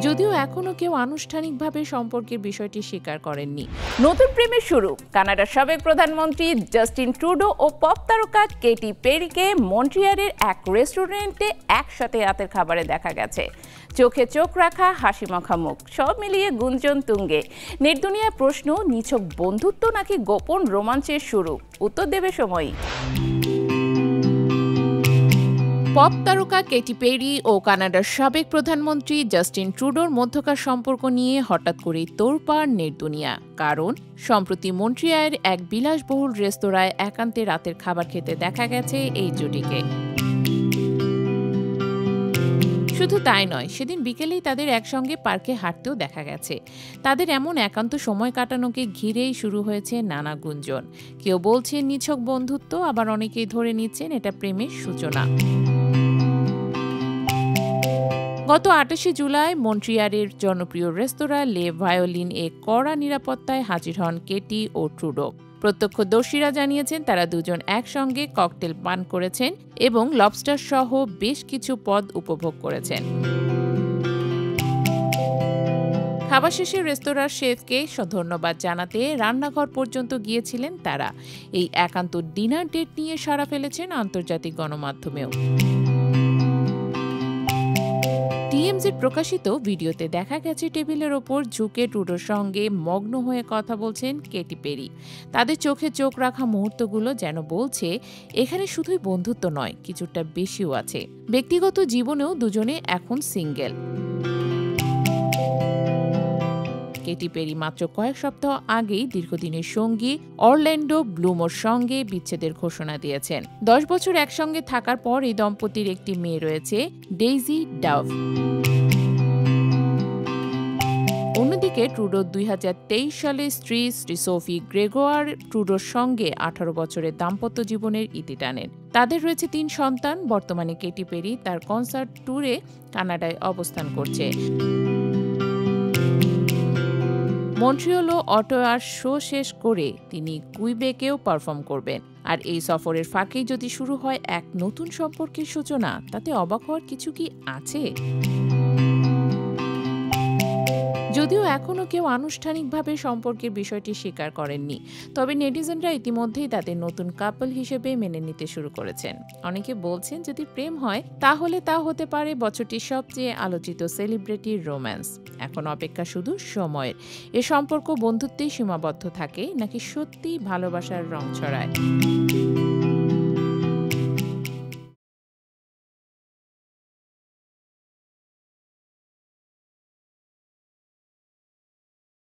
যদিও এখনো কেউ আনুষ্ঠানিকভাবে সম্পর্কের বিষয়টি স্বীকার করেননি। নতুন প্রেমের শুরু। কানাডার সাবেক প্রধানমন্ত্রী জাস্টিন ট্রুডো ও পপ তারকা কেটি পেরিকে মন্ট্রিয়ালের এক রেস্টুরেন্টে একসাথে রাতের খাবারে দেখা গেছে। চোখে চোখ রাখা, হাসিমাখা মুখ, সব মিলিয়ে গুঞ্জন তুঙ্গে। নেট দুনিয়ায় প্রশ্ন, নিছক বন্ধুত্ব নাকি গোপন রোমাঞ্চের শুরু? উত্তর দেবে সময়। পপ তারকা কেটি পেরি ও কানাডার সাবেক প্রধানমন্ত্রী জাস্টিন ট্রুডোর মধ্যকার সম্পর্ক নিয়ে হঠাৎ করেই তোড়পাড় নেট দুনিয়া। কারণ সম্প্রতি মন্ট্রিয়ালের এক বিলাসবহুল রেস্তোরাঁয় একান্তে রাতের খাবার খেতে দেখা গেছে এই জুটিকে। শুধু তাই নয়, সেদিন বিকেলেই তাদের একসঙ্গে পার্কে হাঁটতেও দেখা গেছে। তাদের এমন একান্ত সময় কাটানোকে ঘিরেই শুরু হয়েছে নানা গুঞ্জন। কেউ বলছেন নিছক বন্ধুত্ব, আবার অনেকেই ধরে নিচ্ছেন এটা প্রেমের সূচনা। গত 28শে জুলাই মন্ট্রিয়ালের জনপ্রিয় রেস্তোরাঁ লে ভায়োলিন এ কড়া নিরাপত্তায় হাজির হন কেটি ও ট্রুডো। প্রত্যক্ষদর্শীরা জানিয়েছেন তারা দুজন একসঙ্গে ককটেল পান করেছেন এবং লবস্টার সহ বেশ কিছু পদ উপভোগ করেছেন। খাবার শেষে রেস্তোরাঁর শেফকে ধন্যবাদ জানাতে রান্নাঘর পর্যন্ত গিয়েছিলেন তারা। এই একান্ত ডিনার ডেট নিয়ে সাড়া ফেলেছেন আন্তর্জাতিক গণমাধ্যমেও। টিএমজির প্রকাশিত ভিডিওতে দেখা গেছে টেবিলের ওপর ঝুঁকে ট্রুডোর সঙ্গে মগ্ন হয়ে কথা বলছেন কেটি পেরি। তাদের চোখে চোখ রাখা মুহূর্তগুলো যেন বলছে এখানে শুধুই বন্ধুত্ব নয়, কিছুটা বেশিও আছে। ব্যক্তিগত জীবনেও দুজনে এখন সিঙ্গেল। কেটি পেরি মাত্র কয়েক সপ্তাহ আগেই দীর্ঘদিনের সঙ্গী অরল্যান্ডো ব্লুমোর সঙ্গে বিচ্ছেদের ঘোষণা দিয়েছেন। 10 বছর একসঙ্গে থাকার পর এই দম্পতির একটি মেয়ে রয়েছে, ডেইজি ডাভ। অন্যদিকে ট্রুডো 2023 সালে স্ত্রী সোফি গ্রেগোয়ার ট্রুডোর সঙ্গে 18 বছরের দাম্পত্য জীবনের ইতি টানেন। তাদের রয়েছে 3 সন্তান। বর্তমানে কেটি পেরি তার কনসার্ট ট্যুরে কানাডায় অবস্থান করছে। মন্ট্রিয়াল ও অটোয়ার শো শেষ করে তিনি কুইবেকেও পারফর্ম করবেন। আর এই সফরের ফাঁকেই যদি শুরু হয় এক নতুন সম্পর্কের সূচনা, তাতে অবাক হওয়ার কিছু কি আছে? যদিও এখনো কেউ আনুষ্ঠানিকভাবে সম্পর্কের বিষয়টি স্বীকার করেননি, তবে নেটিজেনরা ইতিমধ্যেই তাদের নতুন কাপল হিসেবে মেনে নিতে শুরু করেছেন। অনেকে বলছেন যদি প্রেম হয় তাহলে তা হতে পারে বছরটির সবচেয়ে আলোচিত সেলিব্রিটির রোম্যান্স। এখন অপেক্ষা শুধু সময়ের। এ সম্পর্ক বন্ধুত্বেই সীমাবদ্ধ থাকে নাকি সত্যি ভালোবাসার রং ছড়ায়?